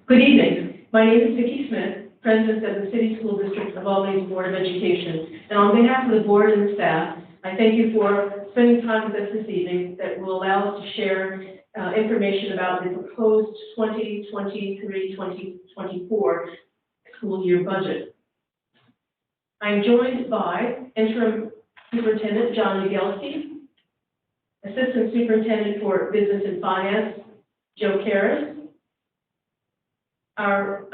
Good evening. My name is Vicki Smith, President of the City School District of Albany's Board of Education. And on behalf of the board and the staff, I thank you for spending time with us this evening that will allow us to share information about the proposed 2023-2024 school year budget. I'm joined by Interim Superintendent John Yagelski, Assistant Superintendent for Business and Finance, Joe Karras, our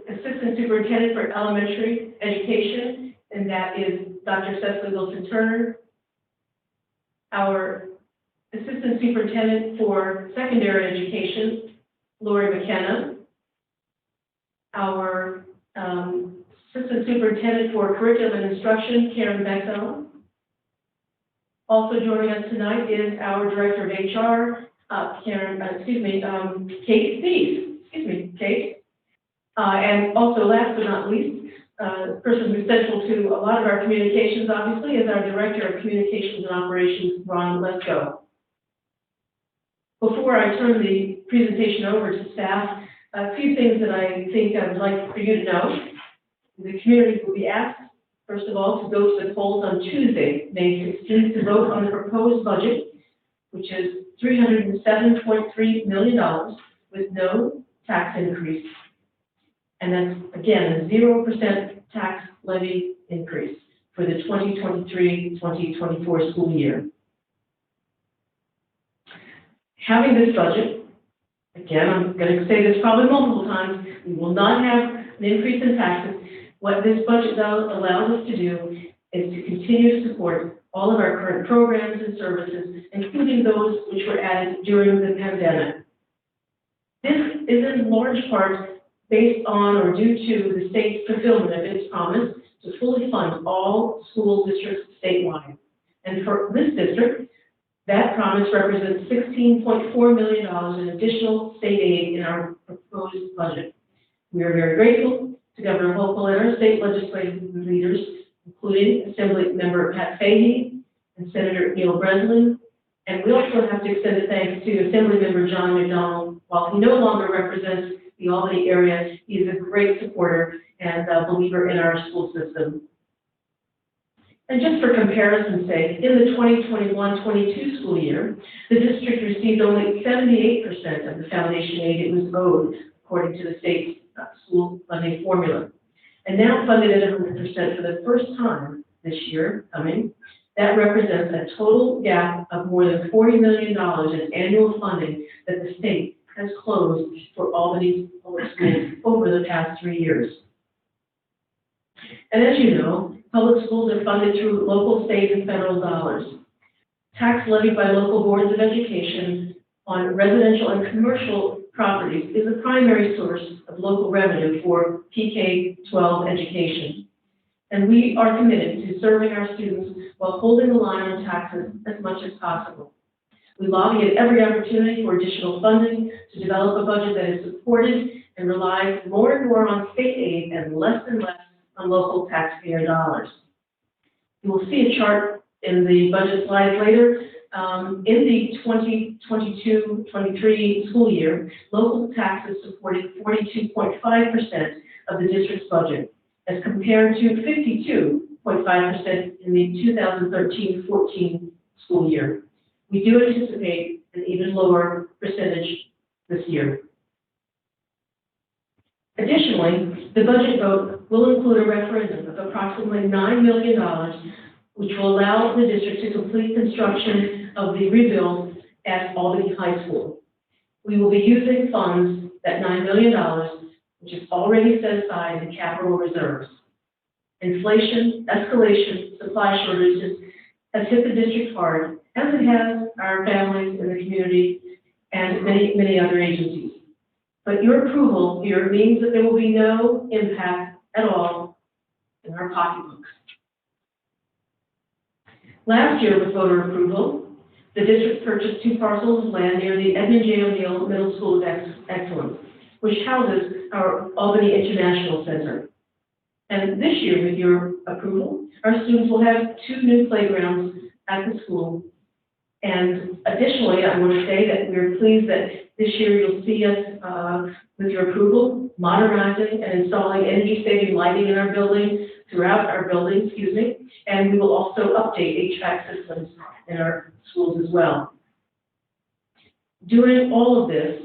Assistant Superintendent for Elementary Education, and that is Dr. Cecily Wilson-Turner, our Assistant Superintendent for Secondary Education, Lori McKenna, our Assistant Superintendent for Curriculum and Instruction, Karen Bexell. Also joining us tonight is our Director of HR, Kate Thies. Kate. And also, last but not least, the person who's central to a lot of our communications, obviously, is our Director of Communications and Operations, Ron Lesko. Before I turn the presentation over to staff, a few things that I think I would like for you to know. The community will be asked, first of all, to go to the polls on Tuesday, May 16th, to vote on the proposed budget, which is $307.3 million with no tax increase. And that's, again, a 0% tax levy increase for the 2023-2024 school year. Having this budget, again, I'm going to say this probably multiple times, we will not have an increase in taxes. What this budget allows us to do is to continue to support all of our current programs and services, including those which were added during the pandemic. This is in large part based on or due to the state's fulfillment of its promise to fully fund all school districts statewide. And for this district, that promise represents $16.4 million in additional state aid in our proposed budget. We are very grateful to Governor Hochul and our state legislative leaders, including Assembly Member Pat Fahey and Senator Neil Breslin. And we also have to extend a thanks to Assembly Member John McDonald. While he no longer represents the Albany area, he is a great supporter and a believer in our school system. And just for comparison's sake, in the 2021-22 school year, the district received only 78% of the foundation aid it was owed, according to the state's school funding formula. And now funded at 100% for the first time this year coming, that represents a total gap of more than $40 million in annual funding that the state has closed for Albany's public schools over the past 3 years. And as you know, public schools are funded through local, state, and federal dollars. Tax levied by local boards of education on residential and commercial properties is a primary source of local revenue for PK-12 education. And we are committed to serving our students while holding the line on taxes as much as possible. We lobby at every opportunity for additional funding to develop a budget that is supported and relies more and more on state aid and less on local taxpayer dollars. You will see a chart in the budget slides later. In the 2022-23 school year, local taxes supported 42.5% of the district's budget, as compared to 52.5% in the 2013-14 school year. We do anticipate an even lower percentage this year. Additionally, the budget vote will include a referendum of approximately $9 million, which will allow the district to complete construction of the rebuild at Albany High School. We will be using funds, that $9 million, which is already set aside in capital reserves. Inflation, escalation, supply shortages has hit the district hard, as it has our families in the community and many, many other agencies. But your approval here means that there will be no impact at all in our pocketbooks. Last year, with voter approval, the district purchased 2 parcels of land near the Edmund J. O'Neill Middle School of Excellence, which houses our Albany International Center. And this year, with your approval, our students will have 2 new playgrounds at the school And additionally, I want to say that we're pleased that this year you'll see us, with your approval, modernizing and installing energy-saving lighting in our building, throughout our building, and we will also update HVAC systems in our schools as well. Doing all of this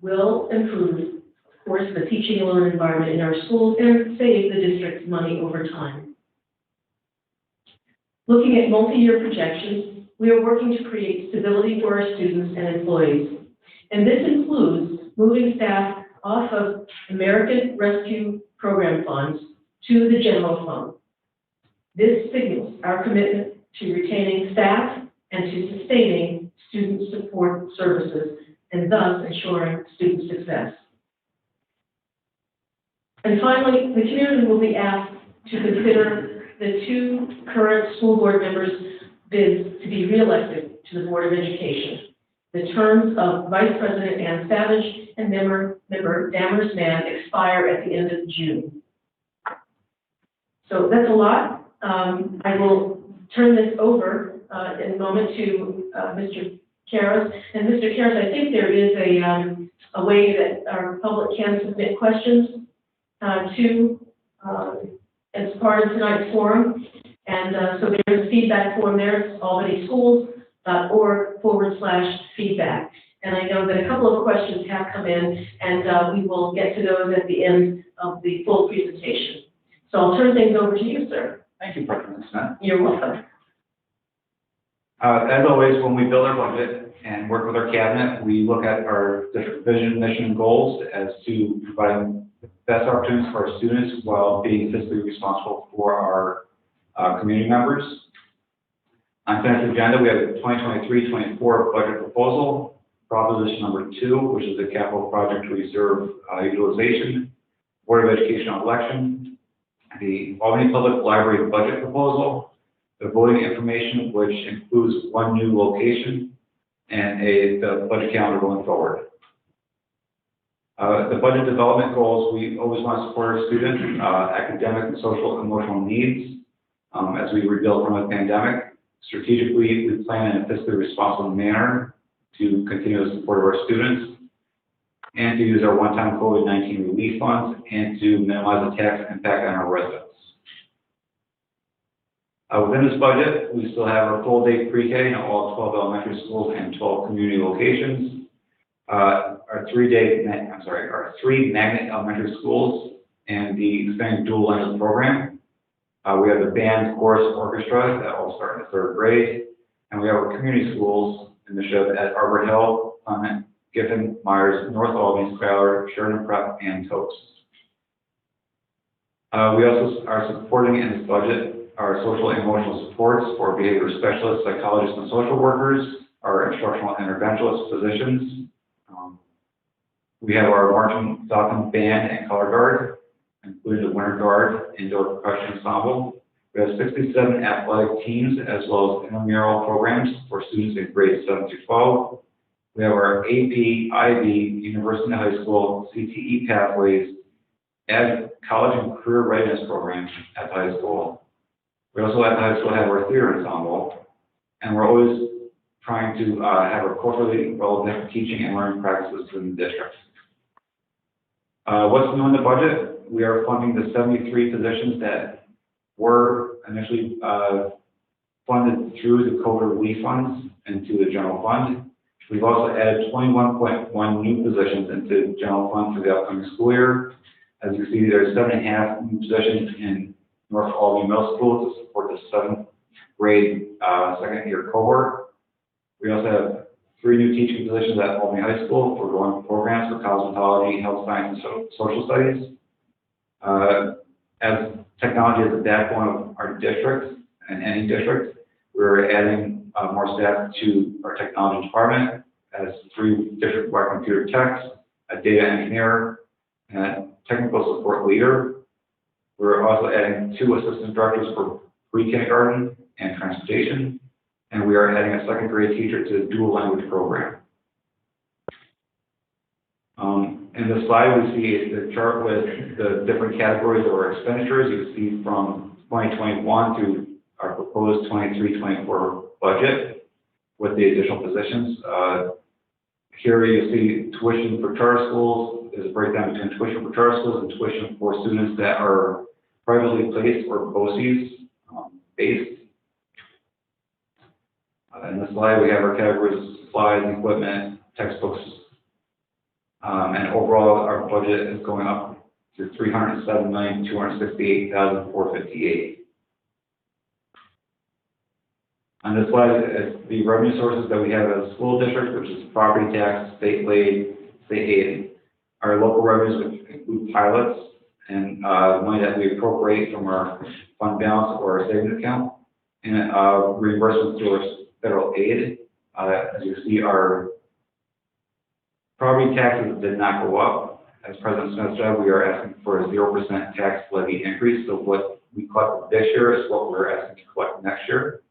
will improve, of course, the teaching and learning environment in our schools and save the district's money over time. Looking at multi-year projections, we are working to create stability for our students and employees. And this includes moving staff off of American Rescue Program funds to the general fund. This signals our commitment to retaining staff and to sustaining student support services, and thus ensuring student success. And finally, the community will be asked to consider the 2 current school board members' bids to be reelected to the Board of Education. The terms of Vice President Ann Savage and member Damaris Mann expire at the end of June. So that's a lot. I will turn this over in a moment to Mr. Karras. And Mr. Karras, I think there is a way that our public can submit questions as part of tonight's forum. And so there's a feedback form there. It's albanyschools.org/feedback. And I know that a couple of questions have come in, and we will get to those at the end of the full presentation. So I'll turn things over to you, sir. Thank you, President Smith. You're welcome. As always, when we build our budget and work with our cabinet, we look at our district vision, mission, and goals as to providing the best opportunities for our students while being fiscally responsible for our community members. On tonight's agenda, we have the 2023-24 budget proposal, proposition number 2, which is the capital project reserve utilization, Board of Education election, the Albany Public Library budget proposal, the voting information, which includes 1 new location, and the budget calendar going forward. The budget development goals, we always want to support our students' academic and social and emotional needs as we rebuild from the pandemic. Strategically, we plan in a fiscally responsible manner to continue the support of our students and to use our one-time COVID-19 relief funds and to minimize the tax impact on our residents. Within this budget, we still have our full-day pre-K in all 12 elementary schools and 12 community locations. Our 3 magnet elementary schools and the expanded dual language program. We have the band, chorus, orchestra that all start in the 3rd grade, and we have our community schools initiative at Arbor Hill, Clement, Giffen, Myers, North Albany, Schuyler, Sheridan Prep, and Toast. We also are supporting in this budget our social and emotional supports for behavior specialists, psychologists, and social workers, our instructional interventionist physicians. We have our marching, falcon, band, and color guard, including the winter guard, indoor percussion ensemble. We have 67 athletic teams as well as intramural programs for students in grades 7 through 12. We have our AP, IB, University and High School, CTE pathways, and college and career readiness programs at the high school. We also at the high school have our theater ensemble, and we're always trying to have our culturally relevant teaching and learning practices in the district. What's new in the budget? We are funding the 73 positions that were initially funded through the COVID relief funds into the general fund. We've also added 21.1 new positions into the general fund for the upcoming school year. As you see, there's 7.5 new positions in North Albany Middle School to support the 7th grade second-year cohort. We also have 3 new teaching positions at Albany High School for growing programs for cosmetology, health science, and social studies. As technology is the backbone of our district and any district, we're adding more staff to our technology department as 3 district-wide computer techs, a data engineer, and a technical support leader. We're also adding 2 assistant directors for pre-kindergarten and transportation, and we are adding a 2nd grade teacher to the dual language program. In the slide, we see the chart with the different categories of our expenditures. You can see from 2021 to our proposed 23-24 budget. with the additional positions. Here you see tuition for charter schools is a breakdown between tuition for charter schools and tuition for students that are privately placed or BOCES based. In this slide, we have our categories of supplies, equipment, textbooks, and overall our budget is going up to $307,268,458. On this slide is the revenue sources that we have as a school district, which is property tax, state aid. Our local revenues, which include pilots and money that we appropriate from our fund balance or our savings account, and reimbursements through our federal aid. As you see, our property taxes did not go up. As President Smith said, we are asking for a 0% tax levy increase. So what we collected this year is what we're asking to collect next year.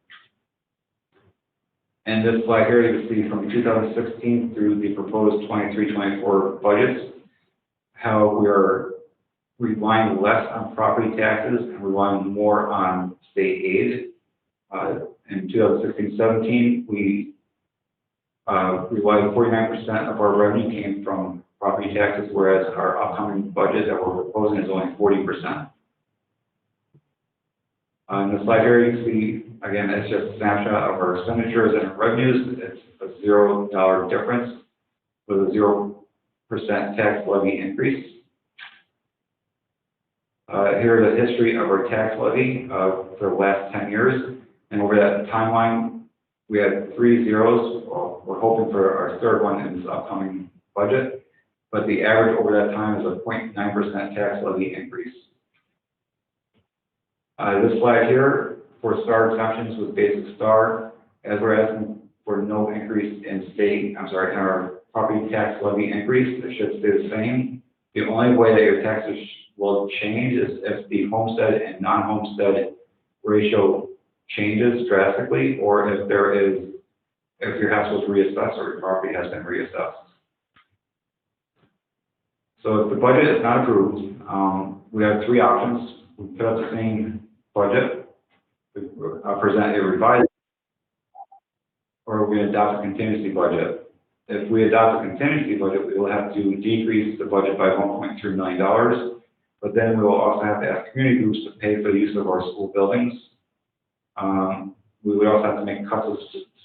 And this slide here, you can see from 2016 through the proposed 23-24 budgets, how we are relying less on property taxes and relying more on state aid. In 2016-17, we relied 49% of our revenue came from property taxes, whereas our upcoming budget that we're proposing is only 40%. On the slide here, you can see, again, it's just a snapshot of our expenditures and our revenues. It's a $0 difference with a 0% tax levy increase. Here is a history of our tax levy for the last 10 years. And over that timeline, we had 3 zeros. Well, we're hoping for our third one in this upcoming budget. But the average over that time is a 0.9% tax levy increase. This slide here for STAR exemptions with basic STAR, as we're asking for no increase in our property tax levy increase, it should stay the same. The only way that your taxes will change is if the homestead and non-homestead ratio changes drastically, or if your house was reassessed or your property has been reassessed. So if the budget is not approved, we have 3 options. We put up the same budget, we present a revised, or we adopt a contingency budget. If we adopt a contingency budget, we will have to decrease the budget by $1.3 million, but then we will also have to ask community groups to pay for the use of our school buildings. We would also have to make cuts of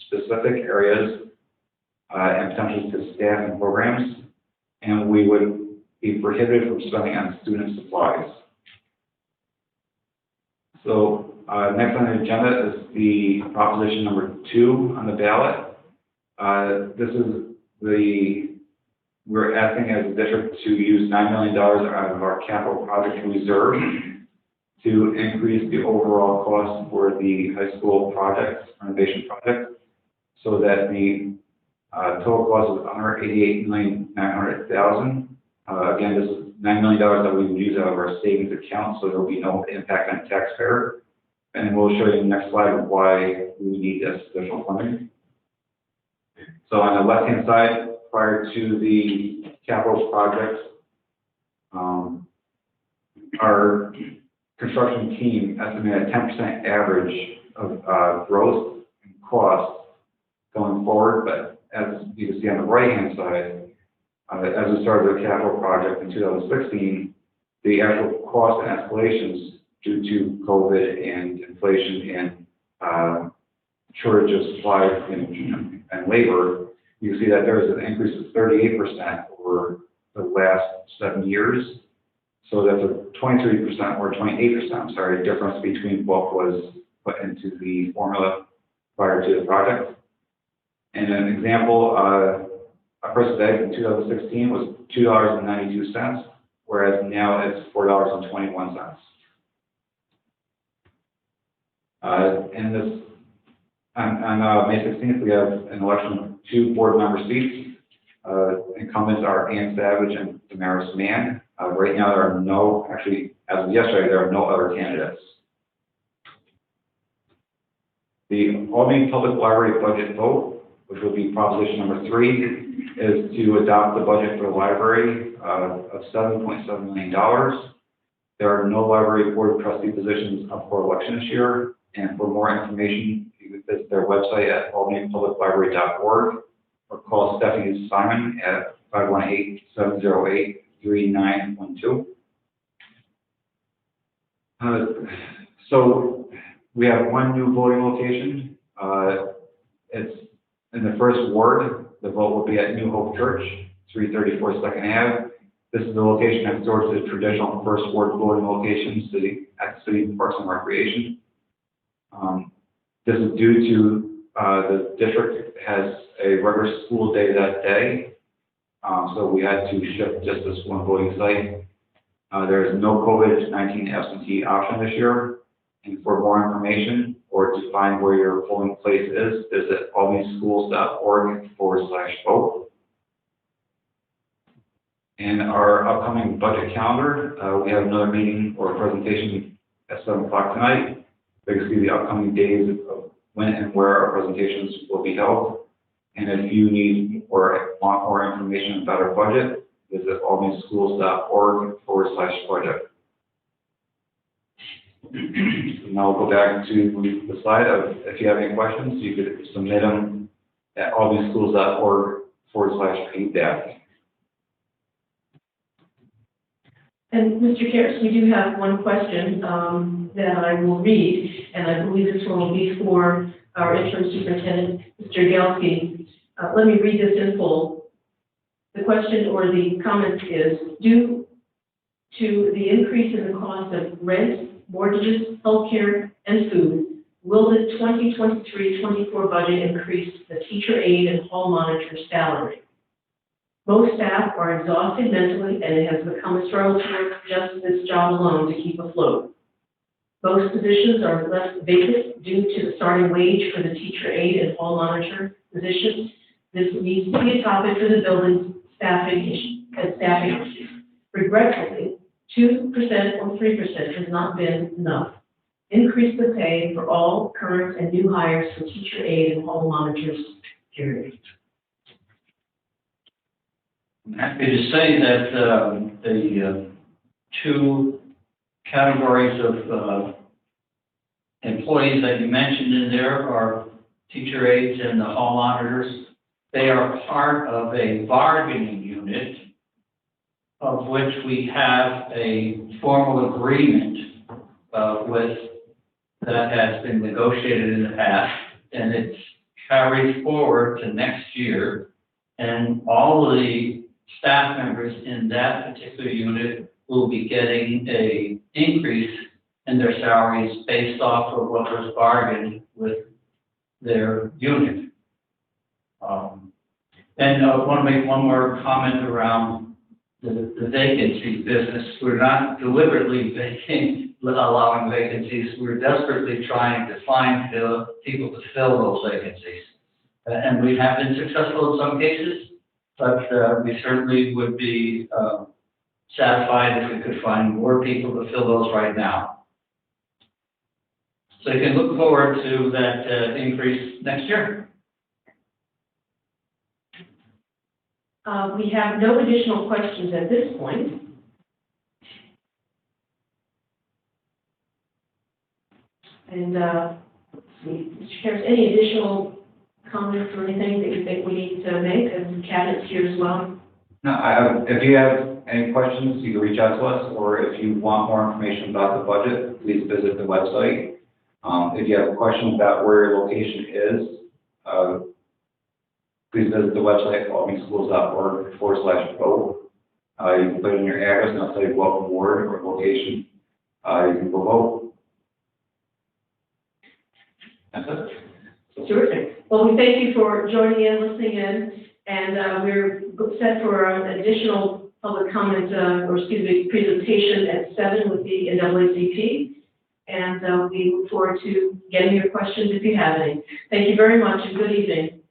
specific areas and potentially to staff and programs, and we would be prohibited from spending on student supplies. So next on the agenda is the proposition number 2 on the ballot. This is we're asking as a district to use $9 million out of our capital project reserve to increase the overall cost for the high school renovation project, so that the total cost is $188,900,000. Again, this is $9 million that we would use out of our savings account, so there will be no impact on taxpayer. And we'll show you in the next slide why we need this additional funding. So on the left-hand side, prior to the capital projects, our construction team estimated a 10% average of growth and cost going forward. But as you can see on the right-hand side, as we started the capital project in 2016, the actual cost and escalations due to COVID and inflation and shortage of supplies and labor, you can see that there is an increase of 38% over the last 7 years. So that's a 23% or 28%, difference between what was put into the formula prior to the project. And an example, a person's egg in 2016 was $2.92, whereas now it's $4.21. On May 16th, we have an election of 2 board member seats. Incumbents are Ann Savage and Damaris Mann. Right now, there are no, actually, as of yesterday, there are no other candidates. The Albany Public Library budget vote, which will be proposition number 3, is to adopt the budget for the library of $7.7 million. There are no library board of trustee positions up for election this year, and for more information, visit their website at albanypubliclibrary.org or call Stephanie Simon at 518-708-3912. So we have one new voting location. It's in the first ward. The vote will be at New Hope Church, 334 2nd Ave. This is the location next door to the traditional first ward voting location at City Parks and Recreation. This is due to the district has a regular school day that day, so we had to shift just this one voting site. There is no COVID-19 absentee option this year. And for more information or to find where your polling place is, visit albanyschools.org/vote. And our upcoming budget calendar, we have another meeting or presentation at 7 o'clock tonight. Basically, the upcoming days of when and where our presentations will be held. And if you need or want more information about our budget, visit albanyschools.org/budget. Now we'll go back to the slide of if you have any questions, you could submit them at albanyschools.org/feedback. And Mr. Karras, we do have one question that I will read, and I believe this one will be for our interim superintendent, Mr. Yagowski. Let me read this in full. The question or the comment is, due to the increase in the cost of rent, mortgages, healthcare, and food, will the 2023-24 budget increase the teacher aide and hall monitor salary? Most staff are exhausted mentally, and it has become a struggle to work just this job alone to keep afloat. Most positions are left vacant due to the starting wage for the teacher aide and hall monitor positions. This needs to be a topic for the building's staffing issue. Regretfully, 2% or 3% has not been enough. Increase the pay for all current and new hires for teacher aide and hall monitors, period. I'm happy to say that the two categories of employees that you mentioned in there are teacher aides and the hall monitors. They are part of a bargaining unit of which we have a formal agreement that has been negotiated in the past, and it's carried forward to next year. And all of the staff members in that particular unit will be getting an increase in their salaries based off of what was bargained with their unit. And I want to make one more comment around the vacancy business. We're not deliberately allowing vacancies. We're desperately trying to find people to fill those vacancies. And we have been successful in some cases, but we certainly would be satisfied if we could find more people to fill those right now. So you can look forward to that increase next year. We have no additional questions at this point. And let's see, Mr. Karras, any additional comments or anything that you think we need to make? And Cabinet's here as well. No, if you have any questions, you can reach out to us, or if you want more information about the budget, please visit the website. If you have a question about where your location is, please visit the website, albanyschools.org/vote. You can put in your address and it'll say welcome ward or location. You can go vote. That's it. Terrific. Well, we thank you for joining in, listening in, and we're set for an additional public comment, presentation at 7 with the NAACP. And we look forward to getting your questions if you have any. Thank you very much and good evening.